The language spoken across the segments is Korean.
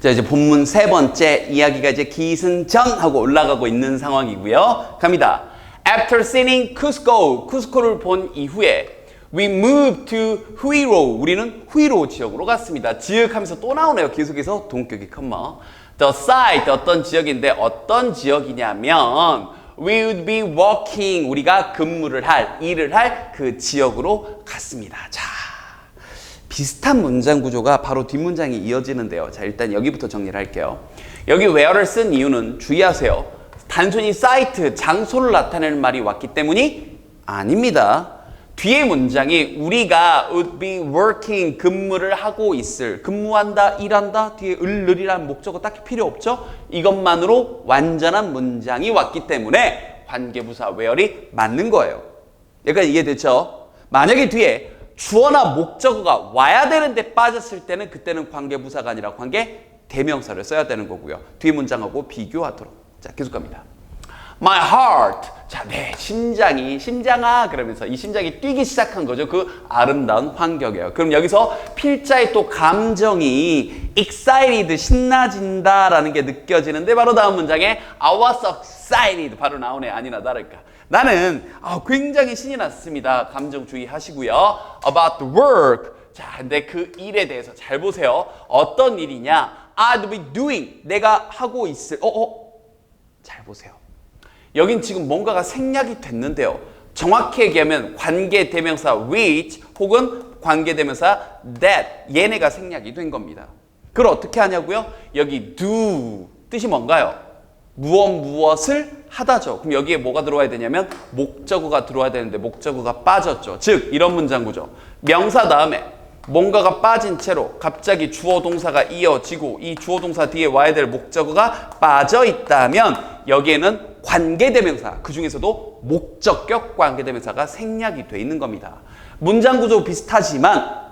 자, 이제 본문 세 번째 이야기가 이제 기승전하고 올라가고 있는 상황이고요. 갑니다. After seeing Cusco, 쿠스코를 본 이후에 we moved to Huiro. 우리는 후이로 지역으로 갔습니다. 지역 하면서 또 나오네요. 계속해서 동격이 컴마. The site, 어떤 지역인데 어떤 지역이냐면 we would be walking. 우리가 근무를 할, 일을 할 그 지역으로 갔습니다. 자, 비슷한 문장 구조가 바로 뒷문장이 이어지는데요. 자, 일단 여기부터 정리를 할게요. 여기 where를 쓴 이유는 주의하세요. 단순히 사이트, 장소를 나타내는 말이 왔기 때문이 아닙니다. 뒤에 문장이 우리가 would be working, 근무를 하고 있을, 근무한다, 일한다, 뒤에 을이라는 목적어 딱히 필요 없죠? 이것만으로 완전한 문장이 왔기 때문에 관계부사 where이 맞는 거예요. 여기까지 이해됐죠? 만약에 뒤에 주어나 목적어가 와야 되는데 빠졌을 때는 그때는 관계부사가 아니라 관계대명사를 써야 되는 거고요. 뒤 문장하고 비교하도록. 자, 계속 갑니다. My heart. 자, 내 심장아 그러면서 이 심장이 뛰기 시작한 거죠. 그 아름다운 환경이에요. 그럼 여기서 필자의 또 감정이 excited, 신나진다라는 게 느껴지는데 바로 다음 문장에 I was excited 바로 나오네. 아니나 다를까. 나는 굉장히 신이 났습니다. 감정 주의하시고요. About the work. 자, 근데 그 일에 대해서 잘 보세요. 어떤 일이냐? I'd be doing. 내가 하고 있을. 잘 보세요. 여긴 지금 뭔가가 생략이 됐는데요. 정확히 얘기하면 관계대명사 which 혹은 관계대명사 that 얘네가 생략이 된 겁니다. 그걸 어떻게 하냐고요? 여기 do 뜻이 뭔가요? 무엇을 하다죠. 그럼 여기에 뭐가 들어와야 되냐면 목적어가 들어와야 되는데 목적어가 빠졌죠. 즉 이런 문장 구조. 명사 다음에 뭔가가 빠진 채로 갑자기 주어 동사가 이어지고 이 주어 동사 뒤에 와야 될 목적어가 빠져 있다면 여기에는 관계대명사, 그 중에서도 목적격 관계대명사가 생략이 돼 있는 겁니다. 문장 구조 비슷하지만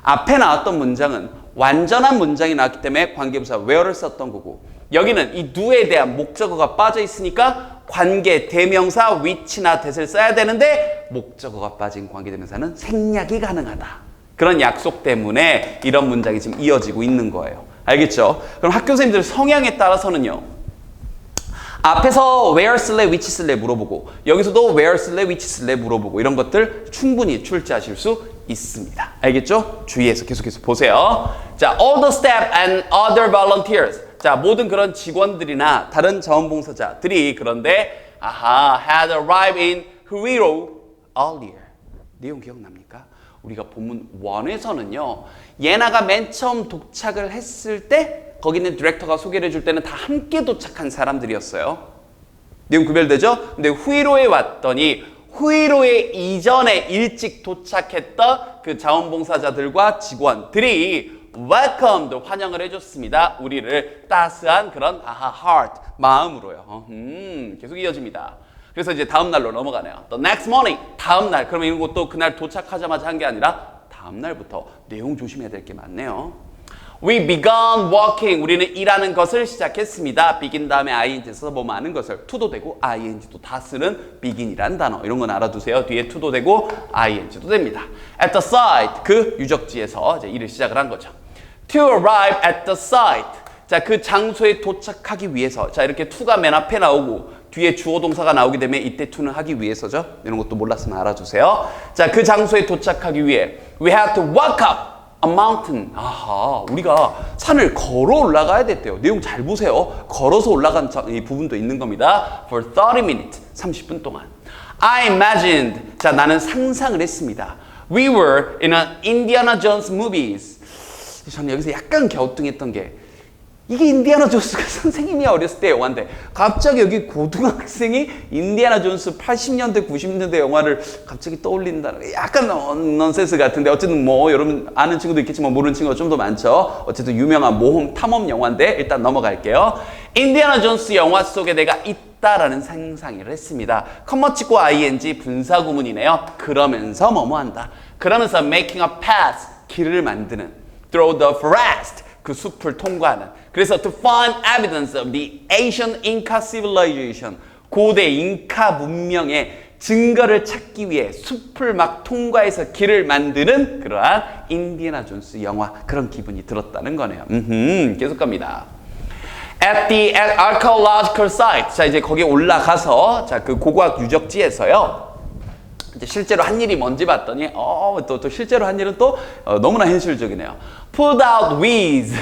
앞에 나왔던 문장은 완전한 문장이 나왔기 때문에 관계부사 where를 썼던 거고 여기는 이 do에 대한 목적어가 빠져 있으니까 관계대명사 which나 that을 써야 되는데 목적어가 빠진 관계대명사는 생략이 가능하다. 그런 약속 때문에 이런 문장이 지금 이어지고 있는 거예요. 알겠죠? 그럼 학교 선생님들 성향에 따라서는요. 앞에서 where 쓸래, which 쓸래 물어보고 여기서도 where 쓸래, which 쓸래 물어보고 이런 것들 충분히 출제하실 수 있습니다. 알겠죠? 주의해서 계속해서 보세요. 자, all the staff and other volunteers. 자, 모든 그런 직원들이나 다른 자원봉사자들이 그런데 had arrived in Huiro earlier. 내용 기억납니까? 우리가 본문 1에서는요. 예나가 맨 처음 도착을 했을 때 거기 있는 디렉터가 소개를 해줄 때는 다 함께 도착한 사람들이었어요. 내용 구별되죠? 근데 후이로에 왔더니 후이로에 이전에 일찍 도착했던 그 자원봉사자들과 직원들이 welcomed, 환영을 해줬습니다. 우리를 따스한 그런 heart, 마음으로요. 계속 이어집니다. 그래서 이제 다음 날로 넘어가네요. The next morning, 다음 날. 그러면 이것도 그날 도착하자마자 한 게 아니라 다음 날부터 내용 조심해야 될 게 많네요. We began walking. 우리는 일하는 것을 시작했습니다. begin 다음에 ing 써서 뭐 많은 것을 to도 되고 ing도 다 쓰는 begin이라는 단어. 이런 건 알아두세요. 뒤에 to도 되고 ing도 됩니다. At the site. 그 유적지에서 이제 일을 시작을 한 거죠. To arrive at the site. 자, 그 장소에 도착하기 위해서. 자, 이렇게 to가 맨 앞에 나오고 뒤에 주어 동사가 나오게 되면 이때 to는 하기 위해서죠. 이런 것도 몰랐으면 알아두세요. 자, 그 장소에 도착하기 위해 we had to walk up a mountain. 우리가 산을 걸어 올라가야 됐대요. 내용 잘 보세요. 걸어서 올라간 이 부분도 있는 겁니다. For 30 minutes. 30분 동안. I imagined. 자, 나는 상상을 했습니다. We were in an Indiana Jones movies. 저는 여기서 약간 갸우뚱했던 게 이게 인디아나 존스가 선생님이 어렸을 때 영화인데 갑자기 여기 고등학생이 인디아나 존스 80년대 90년대 영화를 갑자기 떠올린다는 게 약간 넌센스 같은데 어쨌든 뭐 여러분 아는 친구도 있겠지만 모르는 친구가 좀 더 많죠. 어쨌든 유명한 모험 탐험 영화인데 일단 넘어갈게요. 인디아나 존스 영화 속에 내가 있다라는 상상을 했습니다. 컴마 찍고 ing 분사 구문이네요. 그러면서 뭐뭐한다. 그러면서 making a path 길을 만드는 through the forest 그 숲을 통과하는. 그래서 to find evidence of the ancient Inca civilization 고대 잉카 문명의 증거를 찾기 위해 숲을 막 통과해서 길을 만드는 그러한 인디애나 존스 영화 그런 기분이 들었다는 거네요. 계속 갑니다. At the archaeological site. 자, 이제 거기 올라가서 자, 그 고고학 유적지에서요. 이제 실제로 한 일이 뭔지 봤더니 또 실제로 한 일은 또 너무나 현실적이네요. Pulled out weeds.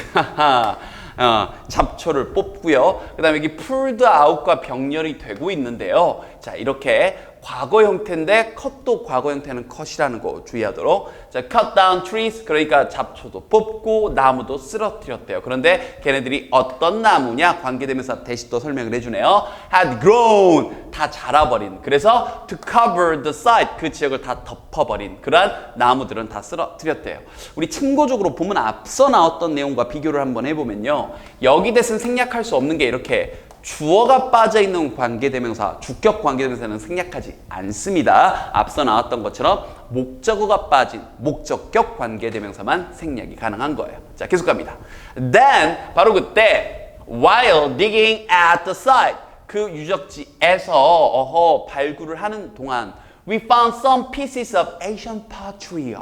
잡초를 뽑고요. 그 다음에 여기 pulled out과 병렬이 되고 있는데요. 자, 이렇게 과거 형태인데 cut도 과거 형태는 cut이라는 거 주의하도록. 자, cut down trees. 그러니까 잡초도 뽑고 나무도 쓰러뜨렸대요. 그런데 걔네들이 어떤 나무냐? 관계되면서 대시 또 설명을 해주네요. had grown. 다 자라버린. 그래서 to cover the site. 그 지역을 다 덮어버린 그러한 나무들은 다 쓰러뜨렸대요. 우리 참고적으로 보면 앞서 나왔던 내용과 비교를 한번 해보면요. 여기 대신 생략할 수 없는 게 이렇게 주어가 빠져있는 관계대명사, 주격 관계대명사는 생략하지 않습니다. 앞서 나왔던 것처럼 목적어가 빠진 목적격 관계대명사만 생략이 가능한 거예요. 자, 계속 갑니다. Then, 바로 그때 while digging at the site, 그 유적지에서 발굴을 하는 동안 we found some pieces of ancient pottery.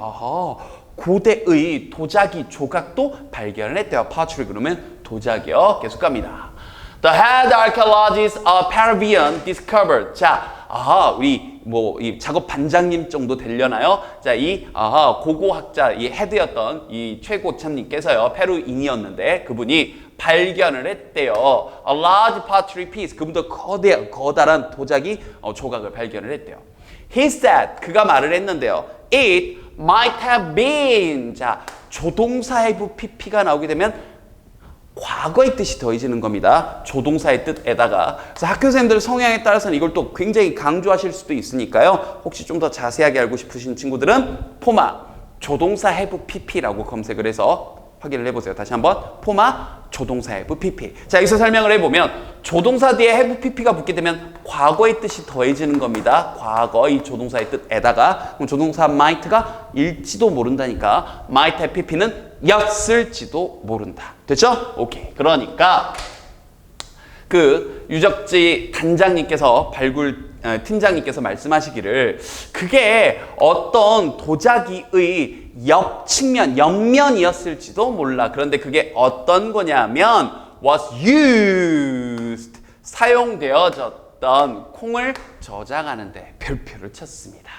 고대의 도자기 조각도 발견을 했대요. pottery 그러면 도자기요. 계속 갑니다. The head archaeologist of Peruvian discovered. 자, 우리 이 작업 반장님 정도 되려나요? 자, 이 고고학자, 이 헤드였던 이 최고참님께서요, 페루인이었는데 그분이 발견을 했대요. A large pottery piece. 그분도 거다란 도자기 조각을 발견을 했대요. He said, 그가 말을 했는데요. It might have been. 자, 조동사의 PP가 나오게 되면 과거의 뜻이 더해지는 겁니다. 조동사의 뜻에다가. 그래서 학교 선생님들 성향에 따라서는 이걸 또 굉장히 강조하실 수도 있으니까요. 혹시 좀 더 자세하게 알고 싶으신 친구들은 포마 조동사 have pp라고 검색을 해서 확인을 해보세요. 다시 한번 포마 조동사 have pp. 자, 여기서 설명을 해보면 조동사 뒤에 have pp가 붙게 되면 과거의 뜻이 더해지는 겁니다. 과거의 조동사의 뜻에다가. 그럼 조동사 might가 일지도 모른다니까 might have pp는 였을지도 모른다. 됐죠? 오케이. 그러니까 그 유적지 단장님께서 팀장님께서 말씀하시기를 그게 어떤 도자기의 옆면이었을지도 몰라. 그런데 그게 어떤 거냐면 was used 사용되어졌던 콩을 저장하는데 별표를 쳤습니다.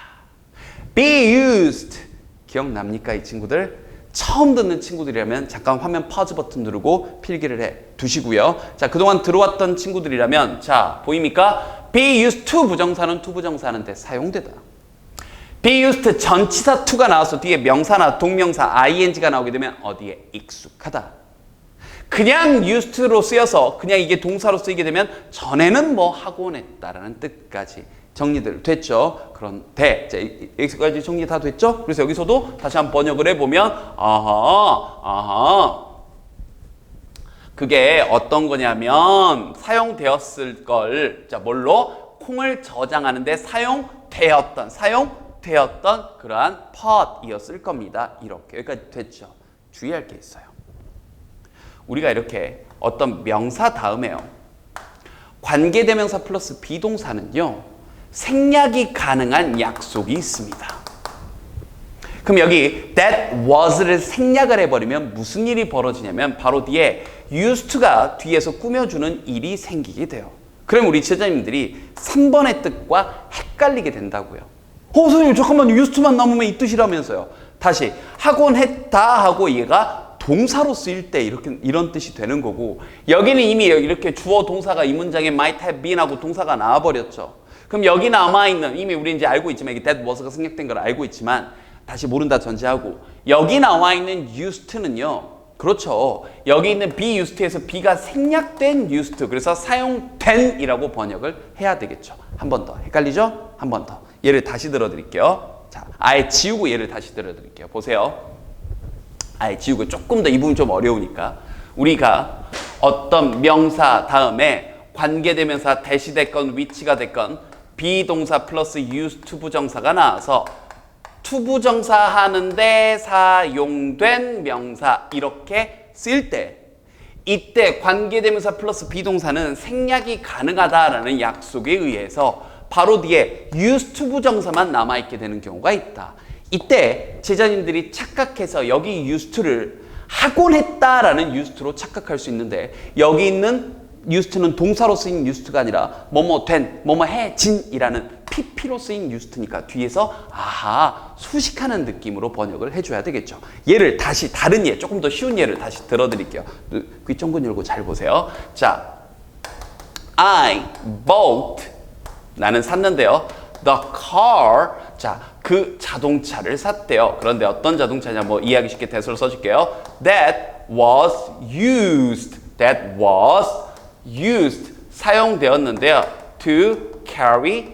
be used 기억납니까 이 친구들? 처음 듣는 친구들이라면 잠깐 화면 퍼즈 버튼 누르고 필기를 해 두시고요. 자, 그동안 들어왔던 친구들이라면 자, 보입니까? be used to 부정사는 to 부정사는데 사용되다. be used 전치사 to가 나와서 뒤에 명사나 동명사 ing가 나오게 되면 어디에 익숙하다. 그냥 used로 쓰여서 그냥 이게 동사로 쓰이게 되면 전에는 뭐 하곤 했다라는 뜻까지 정리들 됐죠? 그런데 여기까지 정리 다 됐죠? 그래서 여기서도 다시 한번 번역을 해보면 그게 어떤 거냐면 사용되었을 걸 자 뭘로? 콩을 저장하는데 사용되었던 그러한 pot이었을 겁니다. 이렇게 여기까지 됐죠? 주의할 게 있어요. 우리가 이렇게 어떤 명사 다음에요. 관계대명사 플러스 비동사는요. 생략이 가능한 약속이 있습니다. 그럼 여기 that was를 생략을 해버리면 무슨 일이 벌어지냐면 바로 뒤에 used to가 뒤에서 꾸며주는 일이 생기게 돼요. 그럼 우리 제자님들이 3번의 뜻과 헷갈리게 된다고요. 선생님 잠깐만 used to만 남으면 이 뜻이라면서요. 다시 하곤 했다 하고 얘가 동사로 쓰일 때 이런 뜻이 되는 거고 여기는 이미 이렇게 주어 동사가 이 문장에 might have been 하고 동사가 나와버렸죠. 그럼 여기 남아있는 이미 우리 이제 알고 있지만 이게 that was가 생략된 걸 알고 있지만 다시 모른다 전제하고 여기 나와있는 used는요. 그렇죠. 여기 있는 be used에서 be가 생략된 used 그래서 사용된 이라고 번역을 해야 되겠죠. 한 번 더 헷갈리죠? 한 번 더 예를 다시 들어드릴게요. 자, 아예 지우고 예를 다시 들어드릴게요. 보세요. 아예 지우고 조금 더 이 부분 좀 어려우니까 우리가 어떤 명사 다음에 관계대명사 대시 됐건 위치가 됐건 비동사 플러스 used to 부정사가 나와서 to 부정사 하는데 사용된 명사 이렇게 쓸 때 이때 관계대명사 플러스 비동사는 생략이 가능하다라는 약속에 의해서 바로 뒤에 used to 부정사만 남아있게 되는 경우가 있다. 이때 제자님들이 착각해서 여기 used to를 하곤 했다라는 used to로 착각할 수 있는데 여기 있는 used to는 동사로 쓰인 used to가 아니라 뭐뭐 된, 뭐뭐 해진이라는 pp로 쓰인 used to니까 뒤에서 아하 수식하는 느낌으로 번역을 해줘야 되겠죠. 예를 다시 다른 예, 조금 더 쉬운 예를 다시 들어드릴게요. 귀 쫑긋 열고 잘 보세요. 자, I bought 나는 샀는데요. The car 자, 그 자동차를 샀대요. 그런데 어떤 자동차냐 뭐 이해하기 쉽게 대서를 써줄게요. That was used 사용되었는데요. To carry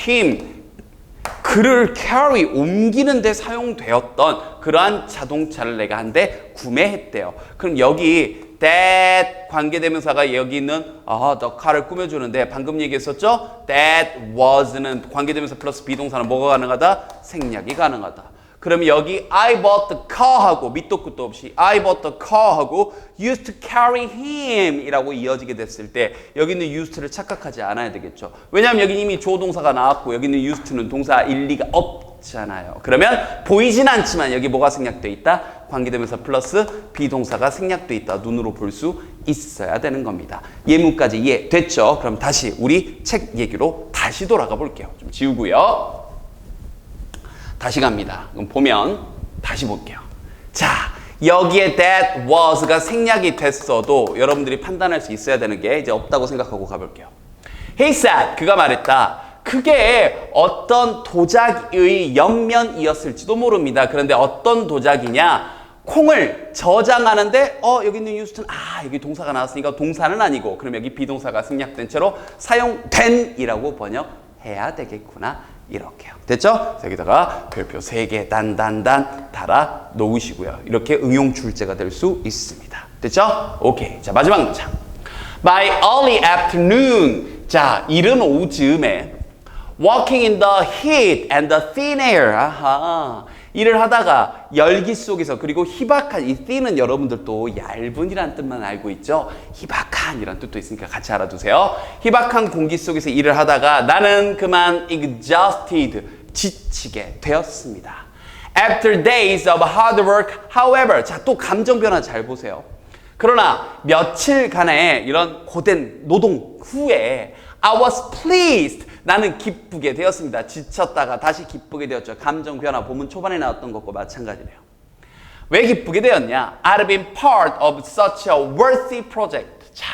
him 그를 carry 옮기는 데 사용되었던 그러한 자동차를 내가 한 대 구매했대요. 그럼 여기 that 관계대명사가 여기 있는 the car를 꾸며주는데 방금 얘기했었죠? That was는 관계대명사 플러스 비동사는 뭐가 가능하다? 생략이 가능하다. 그럼 여기 I bought the car 하고 밑도 끝도 없이 I bought the car 하고 used to carry him 이라고 이어지게 됐을 때 여기 있는 used to를 착각하지 않아야 되겠죠. 왜냐하면 여기 이미 조동사가 나왔고 여기 있는 used to는 동사 일리가 없잖아요. 그러면 보이진 않지만 여기 뭐가 생략돼 있다? 관계대명사 플러스 비동사가 생략돼 있다. 눈으로 볼 수 있어야 되는 겁니다. 예문까지 이해됐죠? 그럼 다시 우리 책 얘기로 다시 돌아가 볼게요. 좀 지우고요. 다시 갑니다. 그럼 보면 다시 볼게요. 자, 여기에 that was가 생략이 됐어도 여러분들이 판단할 수 있어야 되는 게 이제 없다고 생각하고 가볼게요. He said, 그가 말했다. 그게 어떤 도자기의 옆면이었을지도 모릅니다. 그런데 어떤 도자기냐? 콩을 저장하는데 여기 있는 used는 여기 동사가 나왔으니까 동사는 아니고 그럼 여기 비동사가 생략된 채로 사용된 이라고 번역해야 되겠구나. 이렇게요. 됐죠? 여기다가 별표 3개 단단단 달아 놓으시고요. 이렇게 응용 출제가 될 수 있습니다. 됐죠? 오케이. 자, 마지막 문장. By early afternoon. 자, 이른 오후 즈음에 walking in the heat and the thin air. 아하. 일을 하다가 열기 속에서 그리고 희박한 이 thin은 여러분들도 얇은이란 뜻만 알고 있죠. 희박한 이란 뜻도 있으니까 같이 알아두세요. 희박한 공기 속에서 일을 하다가 나는 그만 exhausted 지치게 되었습니다. After days of hard work, however, 자, 또 감정 변화 잘 보세요. 그러나 며칠간의 이런 고된 노동 후에 I was pleased. 나는 기쁘게 되었습니다. 지쳤다가 다시 기쁘게 되었죠. 감정 변화 본문 초반에 나왔던 것과 마찬가지네요. 왜 기쁘게 되었냐? I've been part of such a worthy project. 자,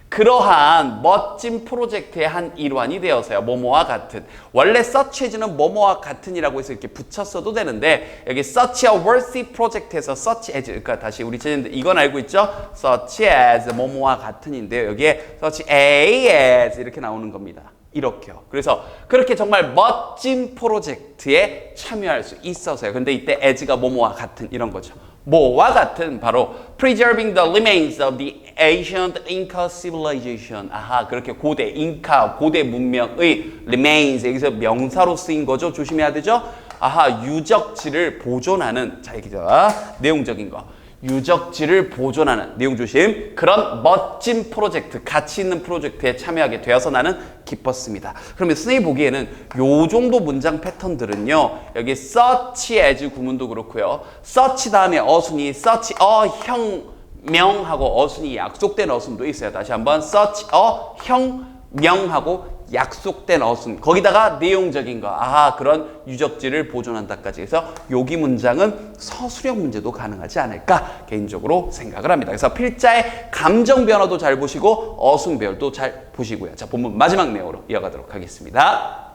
그러한 멋진 프로젝트의 한 일환이 되어서요. 뭐뭐와 같은. 원래 such as는 뭐뭐와 같은이라고 해서 이렇게 붙였어도 되는데 여기 such a worthy project에서 such as 그러니까 다시 우리 제자님들 이건 알고 있죠? such as 뭐뭐와 같은인데요. 여기에 such as 이렇게 나오는 겁니다. 이렇게요. 그래서 그렇게 정말 멋진 프로젝트에 참여할 수 있어서요. 근데 이때 as가 뭐뭐와 같은 이런 거죠. 뭐와 같은 바로 preserving the remains of the ancient Inca civilization. 아하, 그렇게 고대 잉카 고대 문명의 remains 여기서 명사로 쓰인 거죠. 조심해야 되죠. 아하, 유적지를 보존하는 자 여기다가 내용적인 거. 유적지를 보존하는 내용 조심. 그런 멋진 프로젝트, 가치 있는 프로젝트에 참여하게 되어서 나는 기뻤습니다. 그러면 선생님이 보기에는 요 정도 문장 패턴들은요. 여기 such as 구문도 그렇고요. such 다음에 어순이 such a 형,명하고 어순이 약속된 어순도 있어요. 다시 한번 such a 형,명하고 약속된 어순 거기다가 내용적인 거 아하 그런 유적지를 보존한다까지 해서 여기 문장은 서술형 문제도 가능하지 않을까 개인적으로 생각을 합니다. 그래서 필자의 감정 변화도 잘 보시고 어순 배열도 잘 보시고요. 자, 본문 마지막 내용으로 이어가도록 하겠습니다.